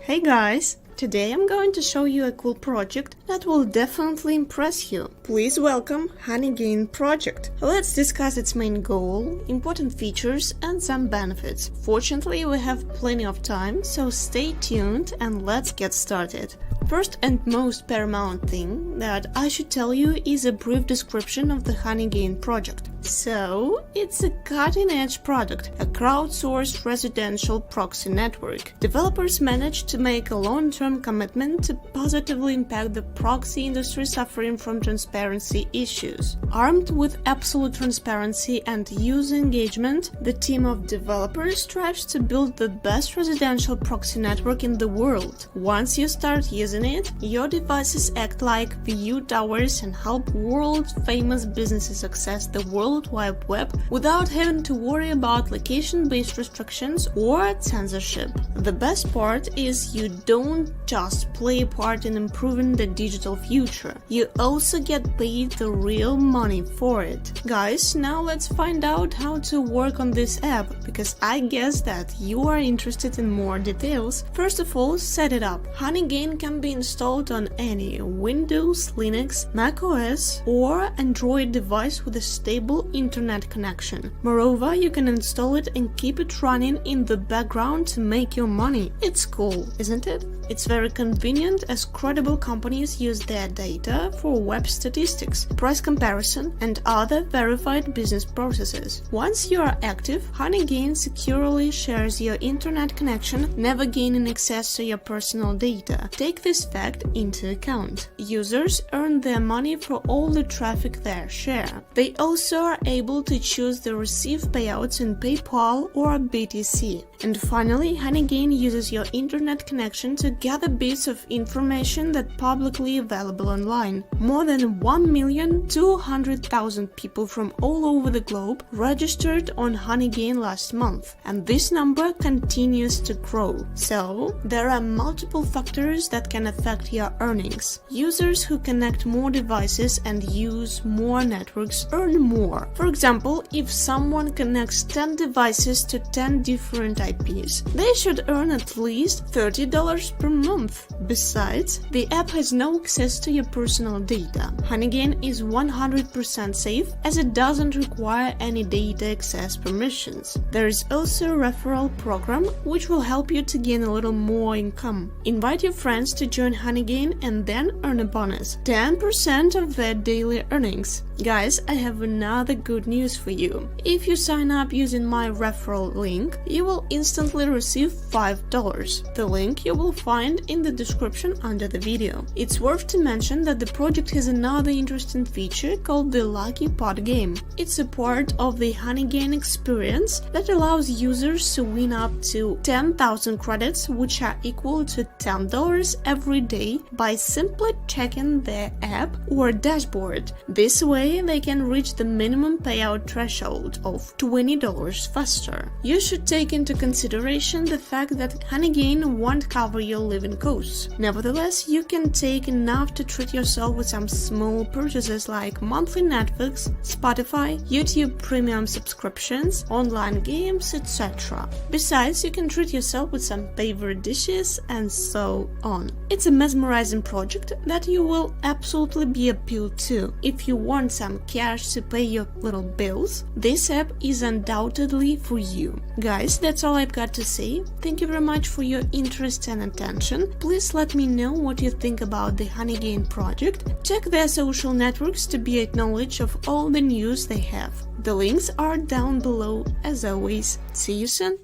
Hey guys! Today I'm going to show you a cool project that will definitely impress you. Please welcome Honeygain project. Let's discuss its main goal, important features and some benefits. Fortunately, we have plenty of time, so stay tuned and let's get started. First and most paramount thing that I should tell you is a brief description of the Honeygain project. So, it's a cutting-edge product, a crowdsourced residential proxy network. Developers managed to make a long-term commitment to positively impact the proxy industry suffering from transparency issues. Armed with absolute transparency and user engagement, the team of developers strives to build the best residential proxy network in the world. Once you start using it, your devices act like VU towers and help world-famous businesses access the World Wide Web without having to worry about location-based restrictions or censorship. The best part is you don't just play a part in improving the digital future, you also get paid the real money for it. Guys, now let's find out how to work on this app, because I guess that you are interested in more details. First of all, set it up. Honeygain can be installed on any Windows, Linux, macOS or Android device with a stable internet connection. Moreover, you can install it and keep it running in the background to make your money. It's cool, isn't it? It's very convenient as credible companies use their data for web statistics, price comparison and other verified business processes. Once you are active, Honeygain securely shares your internet connection, never gaining access to your personal data. Take this fact into account. Users earn their money for all the traffic they share. They also are able to choose the receive payouts in PayPal or BTC. And finally, Honeygain uses your internet connection to gather bits of information that publicly available online. More than 1,200,000 people from all over the globe registered on Honeygain last month, and this number continues to grow. So, there are multiple factors that can affect your earnings. Users who connect more devices and use more networks earn more. For example, if someone connects 10 devices to 10 different IPs, they should earn at least $30 per month. Besides, the app has no access to your personal data. Honeygain is 100% safe as it doesn't require any data access permissions. There is also a referral program which will help you to gain a little more income. Invite your friends to join Honeygain and then earn a bonus, 10% of their daily earnings. Guys, I have another good news for you. If you sign up using my referral link, you will instantly receive $5. The link you will find in the description under the video. It's worth to mention that the project has another interesting feature called the Lucky Pot game. It's a part of the Honeygain experience that allows users to win up to 10,000 credits, which are equal to $10 every day, by simply checking their app or dashboard. This way, they can reach the minimum payout threshold of $20 faster. You should take into consideration the fact that Honeygain won't cover your living costs. Nevertheless, you can take enough to treat yourself with some small purchases like monthly Netflix, Spotify, YouTube premium subscriptions, online games, etc. Besides, you can treat yourself with some favorite dishes and so on. It's a mesmerizing project that you will absolutely be appealed to. If you want some cash to pay your little bills, this app is undoubtedly for you. Guys, that's all I've got to say. Thank you very much for your interest and attention. Please let me know what you think about the Honeygain project. Check their social networks to be at knowledge of all the news they have. The links are down below as always. See you soon!